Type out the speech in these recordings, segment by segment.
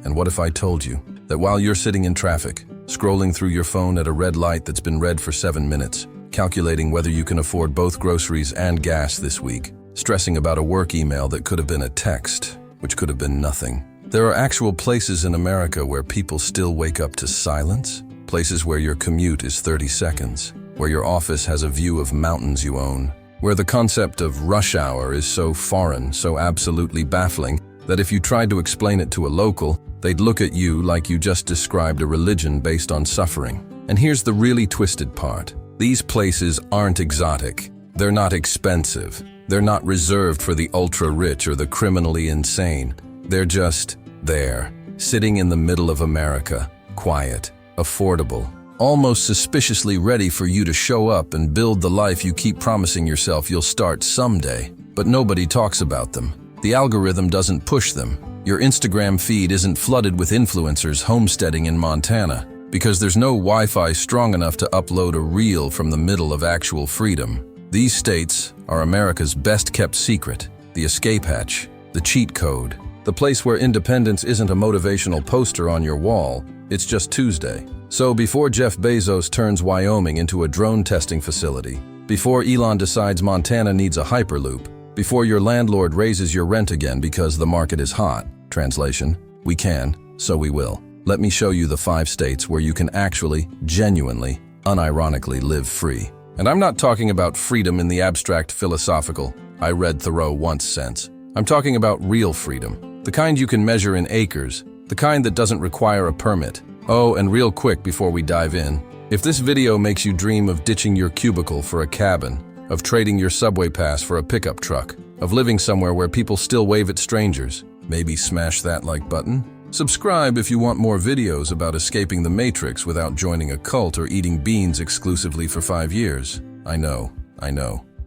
And what if I told you that while you're sitting in traffic, scrolling through your phone at a red light that's been red for 7 minutes, calculating whether you can afford both groceries and gas this week, stressing about a work email that could have been a text, which could have been nothing. There are actual places in America where people still wake up to silence, places where your commute is 30 seconds, where your office has a view of mountains you own, where the concept of rush hour is so foreign, so absolutely baffling, that if you tried to explain it to a local, they'd look at you like you just described a religion based on suffering. And here's the really twisted part. These places aren't exotic. They're not expensive. They're not reserved for the ultra-rich or the criminally insane. They're just there, sitting in the middle of America, quiet, affordable, almost suspiciously ready for you to show up and build the life you keep promising yourself you'll start someday. But nobody talks about them. The algorithm doesn't push them. Your Instagram feed isn't flooded with influencers homesteading in Montana, because there's no Wi-Fi strong enough to upload a reel from the middle of actual freedom. These states are America's best-kept secret, the escape hatch, the cheat code, the place where independence isn't a motivational poster on your wall, it's just Tuesday. So before Jeff Bezos turns Wyoming into a drone testing facility, before Elon decides Montana needs a hyperloop, before your landlord raises your rent again because the market is hot, translation, we can, so we will. Let me show you the 5 states where you can actually, genuinely, unironically live free. And I'm not talking about freedom in the abstract philosophical, I read Thoreau once sense. I'm talking about real freedom, the kind you can measure in acres, the kind that doesn't require a permit. Oh, and real quick before we dive in, if this video makes you dream of ditching your cubicle for a cabin, of trading your subway pass for a pickup truck, of living somewhere where people still wave at strangers, maybe smash that like button. Subscribe if you want more videos about escaping the matrix without joining a cult or eating beans exclusively for 5 years. I know.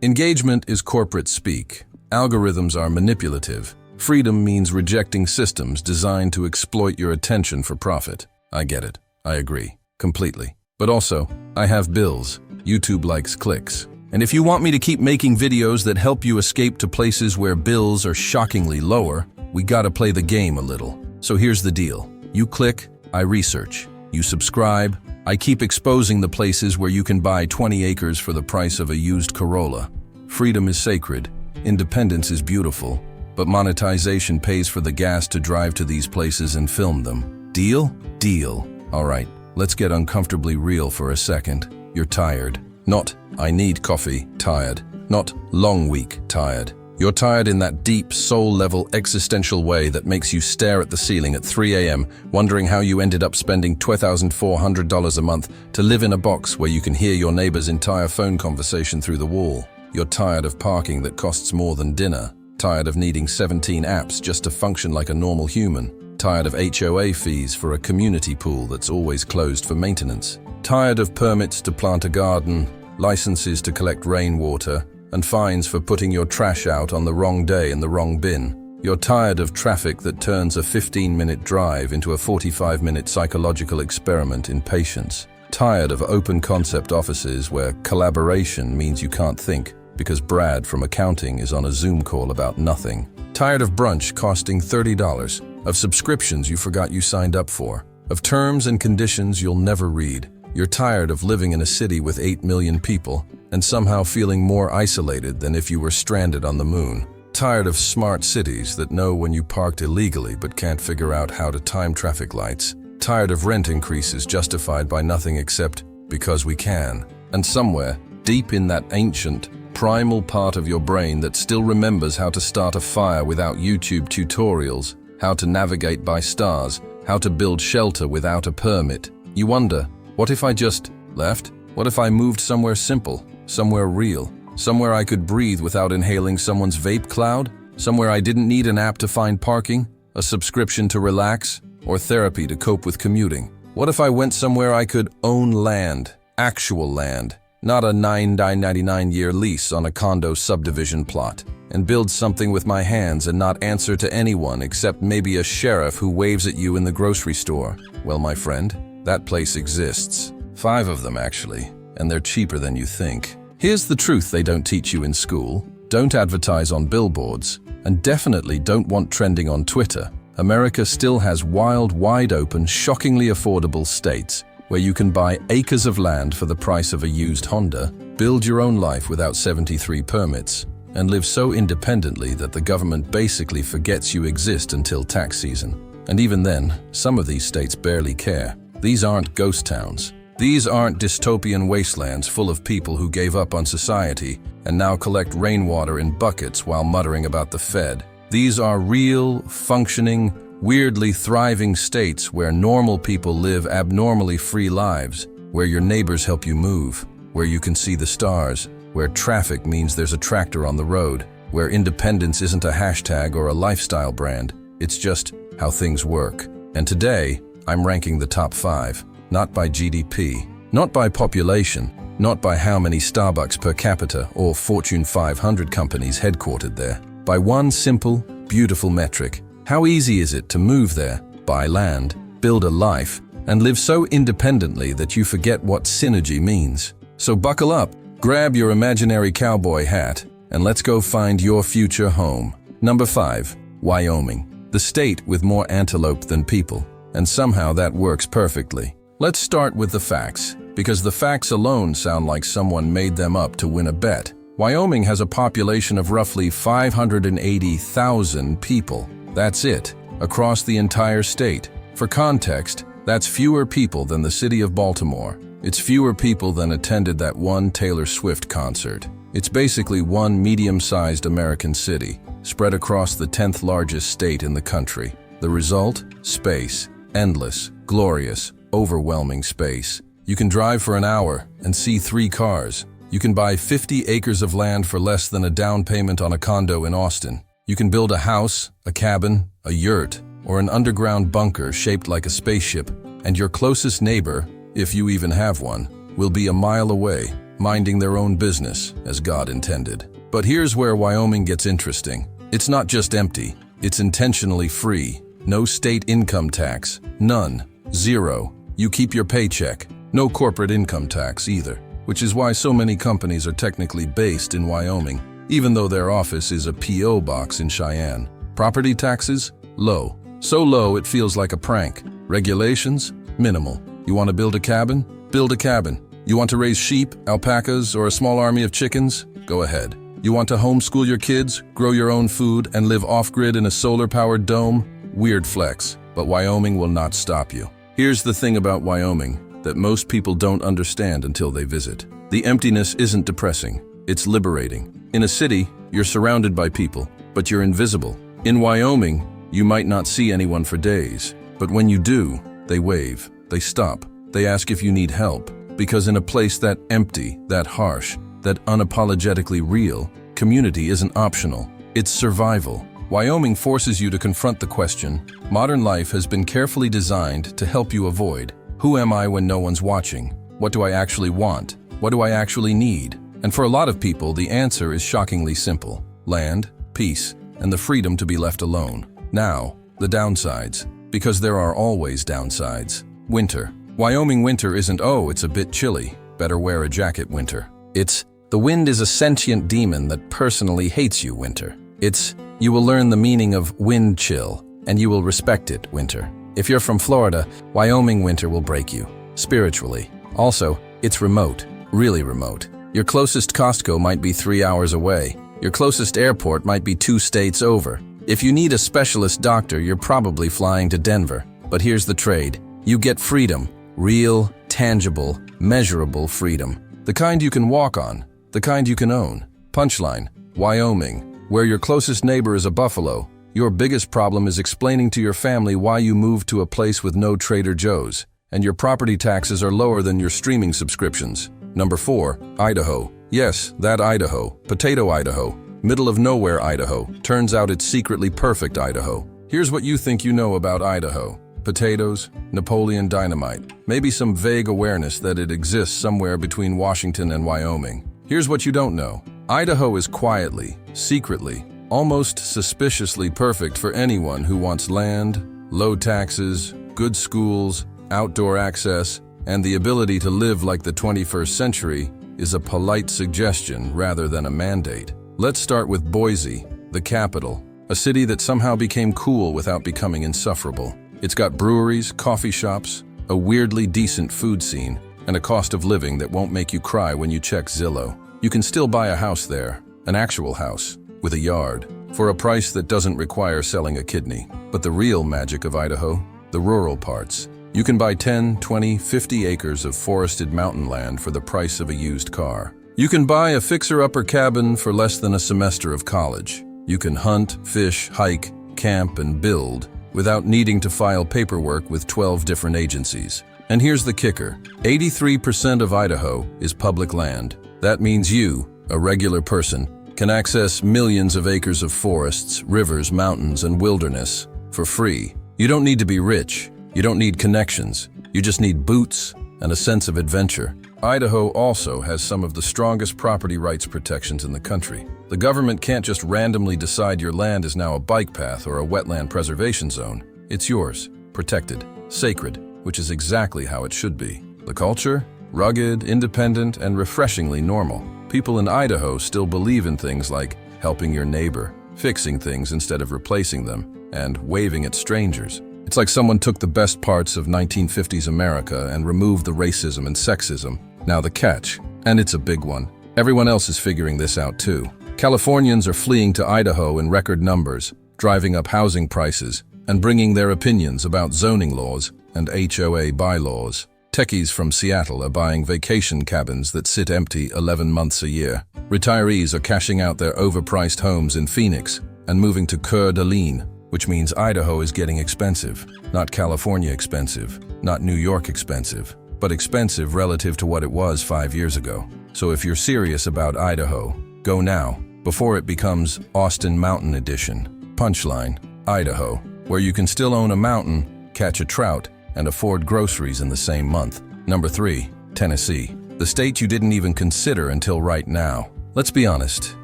Engagement is corporate speak. Algorithms are manipulative. Freedom means rejecting systems designed to exploit your attention for profit. I get it. I agree. Completely. But also, I have bills. YouTube likes clicks. And if you want me to keep making videos that help you escape to places where bills are shockingly lower, we gotta play the game a little. So here's the deal. You click, I research. You subscribe, I keep exposing the places where you can buy 20 acres for the price of a used Corolla. Freedom is sacred, independence is beautiful, but monetization pays for the gas to drive to these places and film them. Deal? Deal. All right, let's get uncomfortably real for a second. You're tired. Not, I need coffee, tired. Not, long week, tired. You're tired in that deep, soul-level, existential way that makes you stare at the ceiling at 3 a.m., wondering how you ended up spending $2,400 a month to live in a box where you can hear your neighbor's entire phone conversation through the wall. You're tired of parking that costs more than dinner. Tired of needing 17 apps just to function like a normal human. Tired of HOA fees for a community pool that's always closed for maintenance. Tired of permits to plant a garden, licenses to collect rainwater, and fines for putting your trash out on the wrong day in the wrong bin. You're tired of traffic that turns a 15-minute drive into a 45-minute psychological experiment in patience. Tired of open-concept offices where collaboration means you can't think because Brad from accounting is on a Zoom call about nothing. Tired of brunch costing $30, of subscriptions you forgot you signed up for, of terms and conditions you'll never read. You're tired of living in a city with 8 million people and somehow feeling more isolated than if you were stranded on the moon. Tired of smart cities that know when you parked illegally but can't figure out how to time traffic lights. Tired of rent increases justified by nothing except because we can. And somewhere, deep in that ancient, primal part of your brain that still remembers how to start a fire without YouTube tutorials, how to navigate by stars, how to build shelter without a permit, you wonder, what if I just left? What if I moved somewhere simple? Somewhere real, somewhere I could breathe without inhaling someone's vape cloud, somewhere I didn't need an app to find parking, a subscription to relax, or therapy to cope with commuting. What if I went somewhere I could own land, actual land, not a 999-year lease on a condo subdivision plot, and build something with my hands and not answer to anyone except maybe a sheriff who waves at you in the grocery store? Well, my friend, that place exists. 5 of them, actually. And they're cheaper than you think. Here's the truth they don't teach you in school. Don't advertise on billboards, and definitely don't want trending on Twitter. America still has wild, wide-open, shockingly affordable states where you can buy acres of land for the price of a used Honda, build your own life without 73 permits, and live so independently that the government basically forgets you exist until tax season. And even then, some of these states barely care. These aren't ghost towns. These aren't dystopian wastelands full of people who gave up on society and now collect rainwater in buckets while muttering about the Fed. These are real, functioning, weirdly thriving states where normal people live abnormally free lives, where your neighbors help you move, where you can see the stars, where traffic means there's a tractor on the road, where independence isn't a hashtag or a lifestyle brand. It's just how things work. And today, I'm ranking the top 5. Not by GDP, not by population, not by how many Starbucks per capita or Fortune 500 companies headquartered there. By one simple, beautiful metric. How easy is it to move there, buy land, build a life, and live so independently that you forget what synergy means? So buckle up, grab your imaginary cowboy hat, and let's go find your future home. Number 5, Wyoming. The state with more antelope than people. And somehow that works perfectly. Let's start with the facts, because the facts alone sound like someone made them up to win a bet. Wyoming has a population of roughly 580,000 people. That's it, across the entire state. For context, that's fewer people than the city of Baltimore. It's fewer people than attended that one Taylor Swift concert. It's basically one medium-sized American city, spread across the 10th largest state in the country. The result? Space. Endless, glorious, overwhelming space. You can drive for an hour and see 3 cars. You can buy 50 acres of land for less than a down payment on a condo in Austin. You can build a house, a cabin, a yurt, or an underground bunker shaped like a spaceship, and your closest neighbor, if you even have one, will be a mile away, minding their own business, as God intended. But here's where Wyoming gets interesting. It's not just empty, it's intentionally free. No state income tax, none, 0. You keep your paycheck. No corporate income tax either, which is why so many companies are technically based in Wyoming, even though their office is a P.O. box in Cheyenne. Property taxes? Low. So low it feels like a prank. Regulations? Minimal. You want to build a cabin? Build a cabin. You want to raise sheep, alpacas, or a small army of chickens? Go ahead. You want to homeschool your kids, grow your own food, and live off-grid in a solar-powered dome? Weird flex, but Wyoming will not stop you. Here's the thing about Wyoming that most people don't understand until they visit. The emptiness isn't depressing, it's liberating. In a city, you're surrounded by people, but you're invisible. In Wyoming, you might not see anyone for days, but when you do, they wave, they stop, they ask if you need help. Because in a place that empty, that harsh, that unapologetically real, community isn't optional, it's survival. Wyoming forces you to confront the question modern life has been carefully designed to help you avoid. Who am I when no one's watching? What do I actually want? What do I actually need? And for a lot of people, the answer is shockingly simple. Land, peace, and the freedom to be left alone. Now, the downsides. Because there are always downsides. Winter. Wyoming winter isn't, oh, it's a bit chilly, better wear a jacket winter. It's, the wind is a sentient demon that personally hates you winter. It's, you will learn the meaning of wind chill, and you will respect it winter. If you're from Florida, Wyoming winter will break you, spiritually. Also, it's remote, really remote. Your closest Costco might be 3 hours away. Your closest airport might be 2 states over. If you need a specialist doctor, you're probably flying to Denver. But here's the trade. You get freedom. Real, tangible, measurable freedom. The kind you can walk on. The kind you can own. Punchline. Wyoming. Where your closest neighbor is a buffalo, your biggest problem is explaining to your family why you moved to a place with no Trader Joe's, and your property taxes are lower than your streaming subscriptions. Number 4, Idaho. Yes, that Idaho. Potato Idaho. Middle of nowhere Idaho. Turns out it's secretly perfect Idaho. Here's what you think you know about Idaho. Potatoes, Napoleon Dynamite, maybe some vague awareness that it exists somewhere between Washington and Wyoming. Here's what you don't know. Idaho is quietly, secretly, almost suspiciously perfect for anyone who wants land, low taxes, good schools, outdoor access, and the ability to live like the 21st century is a polite suggestion rather than a mandate. Let's start with Boise, the capital. a city that somehow became cool without becoming insufferable. It's got breweries, coffee shops, a weirdly decent food scene, and a cost of living that won't make you cry when you check Zillow. You can still buy a house there, an actual house, with a yard, for a price that doesn't require selling a kidney. But the real magic of Idaho, the rural parts. You can buy 10, 20, 50 acres of forested mountain land for the price of a used car. You can buy a fixer-upper cabin for less than a semester of college. You can hunt, fish, hike, camp, and build without needing to file paperwork with 12 different agencies. And here's the kicker. 83% of Idaho is public land. That means you, a regular person, can access millions of acres of forests, rivers, mountains, and wilderness for free. You don't need to be rich. You don't need connections. You just need boots and a sense of adventure. Idaho also has some of the strongest property rights protections in the country. The government can't just randomly decide your land is now a bike path or a wetland preservation zone. It's yours, protected, sacred, which is exactly how it should be. The culture? Rugged, independent, and refreshingly normal. People in Idaho still believe in things like helping your neighbor, fixing things instead of replacing them, and waving at strangers. It's like someone took the best parts of 1950s America and removed the racism and sexism. Now the catch, and it's a big one. Everyone else is figuring this out too. Californians are fleeing to Idaho in record numbers, driving up housing prices, and bringing their opinions about zoning laws and HOA bylaws. Techies from Seattle are buying vacation cabins that sit empty 11 months a year. Retirees are cashing out their overpriced homes in Phoenix and moving to Coeur d'Alene, which means Idaho is getting expensive. Not California expensive, not New York expensive, but expensive relative to what it was 5 years ago. So if you're serious about Idaho, go now, before it becomes Austin Mountain Edition. Punchline, Idaho, where you can still own a mountain, catch a trout, and afford groceries in the same month. Number 3, Tennessee. The state you didn't even consider until right now. Let's be honest.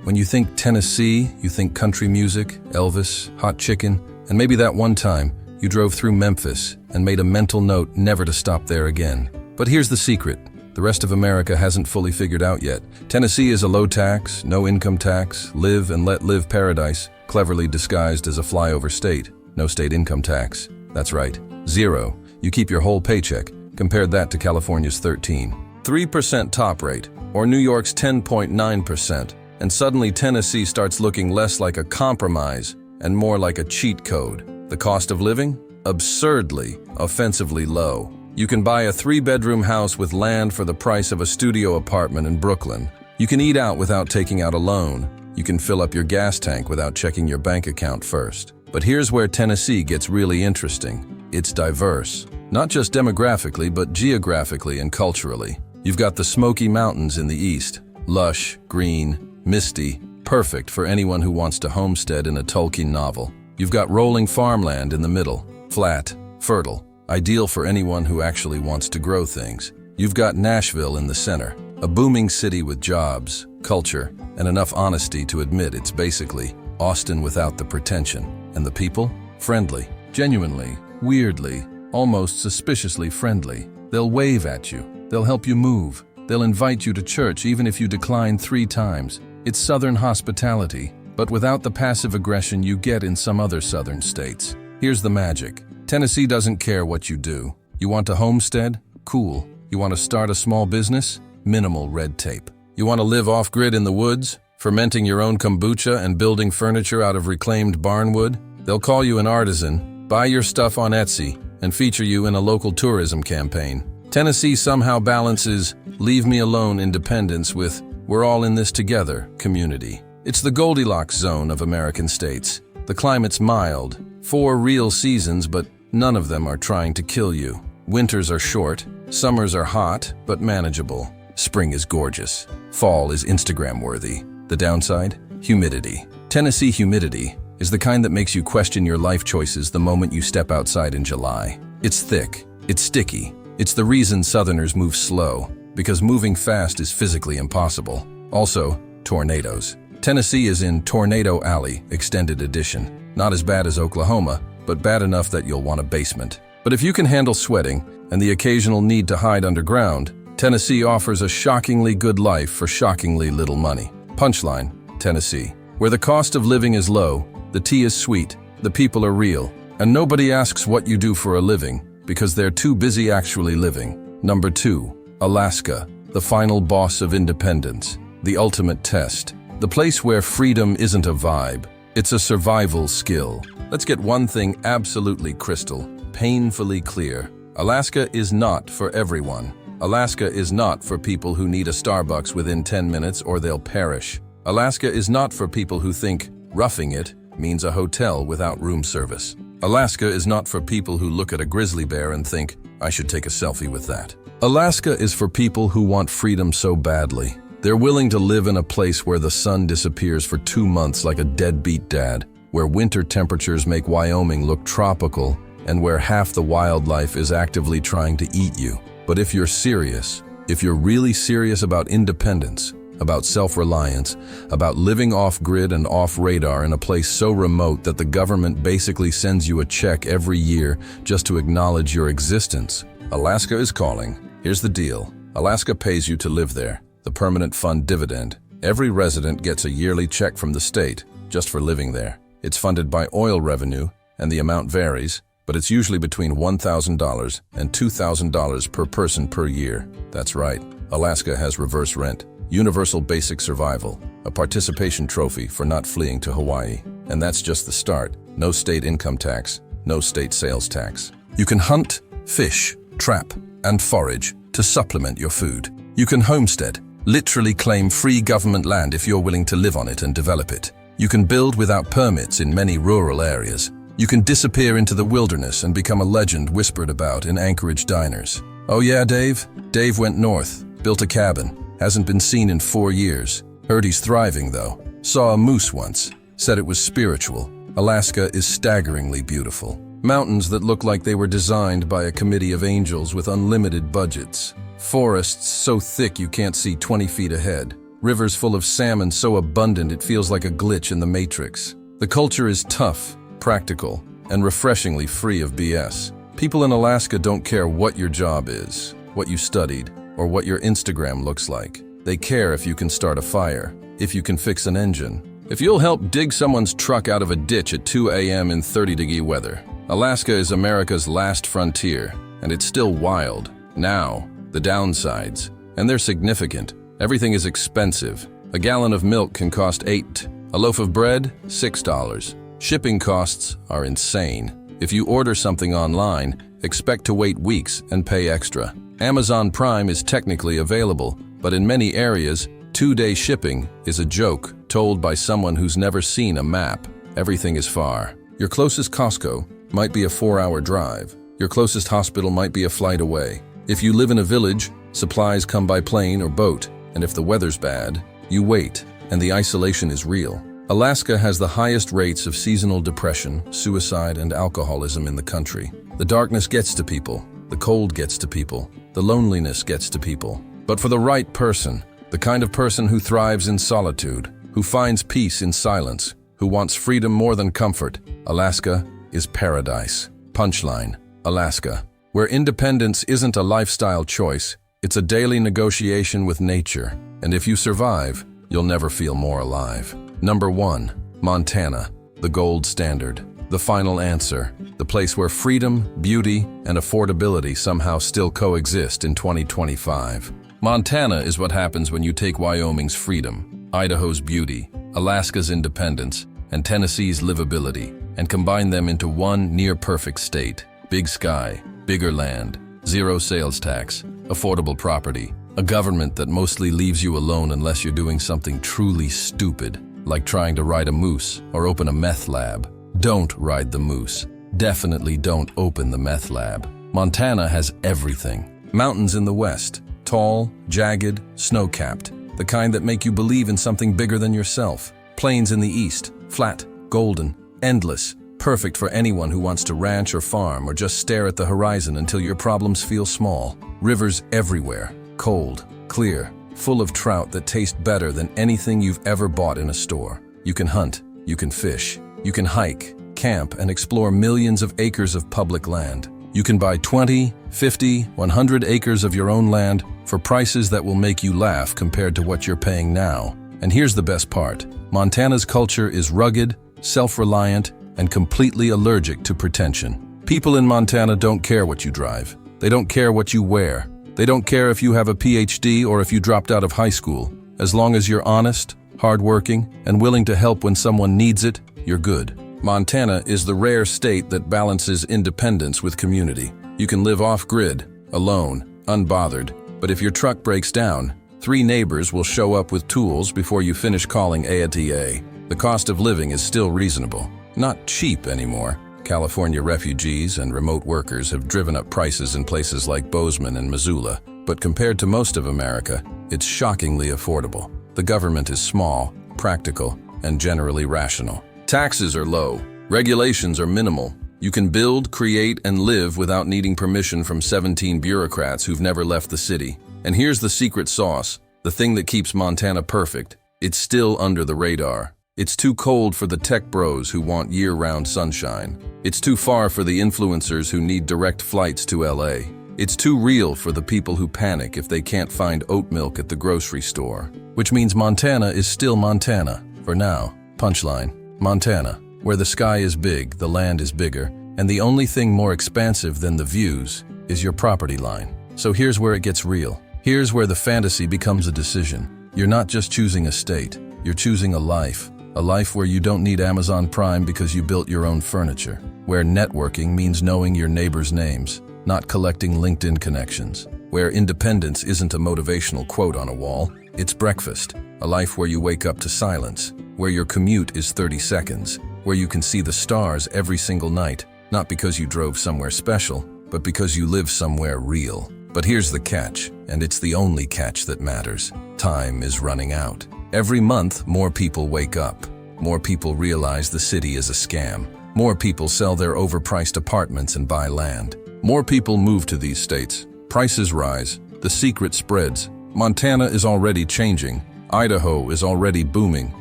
When you think Tennessee, you think country music, Elvis, hot chicken, and maybe that one time you drove through Memphis and made a mental note never to stop there again. But here's the secret. The rest of America hasn't fully figured out yet. Tennessee is a low tax, no income tax, live and let live paradise, cleverly disguised as a flyover state. No state income tax. That's right, 0. You keep your whole paycheck. Compared that to California's 3% top rate, or New York's 10.9%. And suddenly Tennessee starts looking less like a compromise and more like a cheat code. The cost of living? Absurdly, offensively low. You can buy a 3-bedroom house with land for the price of a studio apartment in Brooklyn. You can eat out without taking out a loan. You can fill up your gas tank without checking your bank account first. But here's where Tennessee gets really interesting. It's diverse. Not just demographically, but geographically and culturally. You've got the Smoky Mountains in the east. Lush, green, misty, perfect for anyone who wants to homestead in a Tolkien novel. You've got rolling farmland in the middle, flat, fertile, ideal for anyone who actually wants to grow things. You've got Nashville in the center, a booming city with jobs, culture, and enough honesty to admit it's basically Austin without the pretension. And the people? Friendly, genuinely, weirdly, almost suspiciously friendly. They'll wave at you. They'll help you move. They'll invite you to church even if you decline 3 times. It's Southern hospitality, but without the passive aggression you get in some other Southern states. Here's the magic. Tennessee doesn't care what you do. You want to homestead? Cool. You want to start a small business? Minimal red tape. You want to live off-grid in the woods, fermenting your own kombucha and building furniture out of reclaimed barnwood? They'll call you an artisan, buy your stuff on Etsy, and feature you in a local tourism campaign. Tennessee somehow balances leave me alone independence with we're all in this together community. It's the Goldilocks zone of American states. The climate's mild, 4 real seasons, but none of them are trying to kill you. Winters are short, summers are hot, but manageable. Spring is gorgeous. Fall is Instagram-worthy. The downside? Humidity. Tennessee humidity is the kind that makes you question your life choices the moment you step outside in July. It's thick. It's sticky. It's the reason Southerners move slow, because moving fast is physically impossible. Also, tornadoes. Tennessee is in Tornado Alley, Extended Edition. Not as bad as Oklahoma, but bad enough that you'll want a basement. But if you can handle sweating and the occasional need to hide underground, Tennessee offers a shockingly good life for shockingly little money. Punchline, Tennessee. Where the cost of living is low, The tea is sweet, the people are real, and nobody asks what you do for a living because they're too busy actually living. Number 2, Alaska, the final boss of independence, the ultimate test. The place where freedom isn't a vibe, it's a survival skill. Let's get one thing absolutely crystal, painfully clear. Alaska is not for everyone. Alaska is not for people who need a Starbucks within 10 minutes or they'll perish. Alaska is not for people who think roughing it means a hotel without room service. Alaska is not for people who look at a grizzly bear and think, I should take a selfie with that. Alaska is for people who want freedom so badly. They're willing to live in a place where the sun disappears for 2 months like a deadbeat dad, where winter temperatures make Wyoming look tropical, and where half the wildlife is actively trying to eat you. But if you're serious, if you're really serious about independence, about self-reliance, about living off-grid and off-radar in a place so remote that the government basically sends you a check every year just to acknowledge your existence, Alaska is calling. Here's the deal. Alaska pays you to live there, the permanent fund dividend. Every resident gets a yearly check from the state just for living there. It's funded by oil revenue, and the amount varies, but it's usually between $1,000 and $2,000 per person per year. That's right, Alaska has reverse rent, universal basic survival, a participation trophy for not fleeing to Hawaii. And that's just the start. No state income tax, no state sales tax. You can hunt, fish, trap, and forage to supplement your food. You can homestead, literally claim free government land if you're willing to live on it and develop it. You can build without permits in many rural areas. You can disappear into the wilderness and become a legend whispered about in Anchorage diners. Oh yeah, Dave? Dave went north, built a cabin, hasn't been seen in 4 years. Heard he's thriving though. Saw a moose once, said it was spiritual. Alaska is staggeringly beautiful. Mountains that look like they were designed by a committee of angels with unlimited budgets. Forests so thick you can't see 20 feet ahead. Rivers full of salmon so abundant it feels like a glitch in the Matrix. The culture is tough, practical, and refreshingly free of BS. People in Alaska don't care what your job is, what you studied, or what your Instagram looks like. They care if you can start a fire, if you can fix an engine, if you'll help dig someone's truck out of a ditch at 2 a.m. in 30-degree weather. Alaska is America's last frontier, and it's still wild. Now, the downsides, and they're significant. Everything is expensive. A gallon of milk can cost $8. A loaf of bread, $6. Shipping costs are insane. If you order something online, expect to wait weeks and pay extra. Amazon Prime is technically available, but in many areas, 2-day shipping is a joke told by someone who's never seen a map. Everything is far. Your closest Costco might be a 4-hour drive. Your closest hospital might be a flight away. If you live in a village, supplies come by plane or boat, and if the weather's bad, you wait, and the isolation is real. Alaska has the highest rates of seasonal depression, suicide, and alcoholism in the country. The darkness gets to people. The cold gets to people. The loneliness gets to people. But for the right person, the kind of person who thrives in solitude, who finds peace in silence, who wants freedom more than comfort, Alaska is paradise. Punchline: Alaska, where independence isn't a lifestyle choice, it's a daily negotiation with nature. And if you survive, you'll never feel more alive. Number 1, Montana, the gold standard. The final answer, the place where freedom, beauty, and affordability somehow still coexist in 2025. Montana is what happens when you take Wyoming's freedom, Idaho's beauty, Alaska's independence, and Tennessee's livability, and combine them into one near-perfect state. Big sky, bigger land, zero sales tax, affordable property, a government that mostly leaves you alone unless you're doing something truly stupid, like trying to ride a moose or open a meth lab. Don't ride the moose. Definitely don't open the meth lab. Montana has everything. Mountains in the west, tall, jagged, snow-capped, the kind that make you believe in something bigger than yourself. Plains in the east, flat, golden, endless, perfect for anyone who wants to ranch or farm or just stare at the horizon until your problems feel small. Rivers everywhere, cold, clear, full of trout that taste better than anything you've ever bought in a store. You can hunt, you can fish, you can hike, camp, and explore millions of acres of public land. You can buy 20, 50, 100 acres of your own land for prices that will make you laugh compared to what you're paying now. And here's the best part. Montana's culture is rugged, self-reliant, and completely allergic to pretension. People in Montana don't care what you drive. They don't care what you wear. They don't care if you have a PhD or if you dropped out of high school. As long as you're honest, hardworking, and willing to help when someone needs it, you're good. Montana is the rare state that balances independence with community. You can live off-grid, alone, unbothered, but if your truck breaks down, 3 neighbors will show up with tools before you finish calling ATA. The cost of living is still reasonable. Not cheap anymore. California refugees and remote workers have driven up prices in places like Bozeman and Missoula, but compared to most of America, it's shockingly affordable. The government is small, practical, and generally rational. Taxes are low. Regulations are minimal. You can build, create, and live without needing permission from 17 bureaucrats who've never left the city. And here's the secret sauce, the thing that keeps Montana perfect. It's still under the radar. It's too cold for the tech bros who want year-round sunshine. It's too far for the influencers who need direct flights to LA. It's too real for the people who panic if they can't find oat milk at the grocery store. Which means Montana is still Montana, for now. Punchline: Montana, where the sky is big, the land is bigger, and the only thing more expansive than the views is your property line. So here's where it gets real. Here's where the fantasy becomes a decision. You're not just choosing a state, you're choosing a life. A life where you don't need Amazon Prime because you built your own furniture. Where networking means knowing your neighbors' names, not collecting LinkedIn connections. Where independence isn't a motivational quote on a wall, it's breakfast. A life where you wake up to silence. Where your commute is 30 seconds. Where you can see the stars every single night, not because you drove somewhere special, but because you live somewhere real. But here's the catch, and it's the only catch that matters. Time is running out. Every month, more people wake up. More people realize the city is a scam. More people sell their overpriced apartments and buy land. More people move to these states. Prices rise. The secret spreads. Montana is already changing. Idaho is already booming.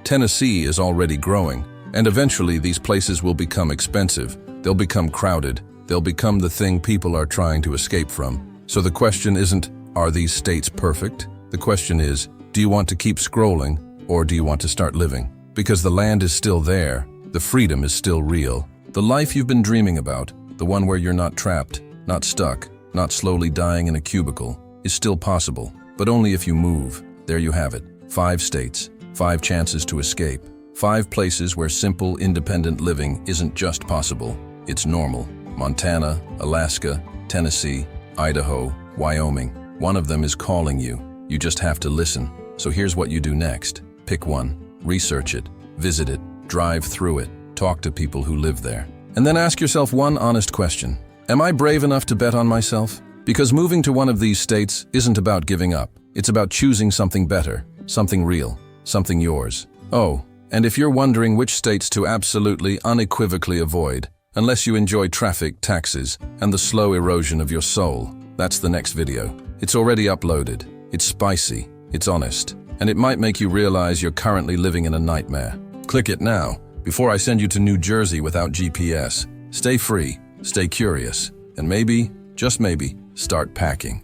Tennessee is already growing. And eventually, these places will become expensive. They'll become crowded. They'll become the thing people are trying to escape from. So the question isn't, are these states perfect? The question is, do you want to keep scrolling, or do you want to start living? Because the land is still there, the freedom is still real. The life you've been dreaming about, the one where you're not trapped, not stuck, not slowly dying in a cubicle, is still possible, but only if you move. There you have it. 5 states, 5 chances to escape. 5 places where simple, independent living isn't just possible, it's normal. Montana, Alaska, Tennessee, Idaho, Wyoming. One of them is calling you. You just have to listen. So here's what you do next. Pick one, research it, visit it, drive through it, talk to people who live there. And then ask yourself one honest question. Am I brave enough to bet on myself? Because moving to one of these states isn't about giving up. It's about choosing something better, something real, something yours. Oh, and if you're wondering which states to absolutely, unequivocally avoid, unless you enjoy traffic, taxes, and the slow erosion of your soul, that's the next video. It's already uploaded. It's spicy, it's honest, and it might make you realize you're currently living in a nightmare. Click it now, before I send you to New Jersey without GPS. Stay free, stay curious, and maybe, just maybe, start packing.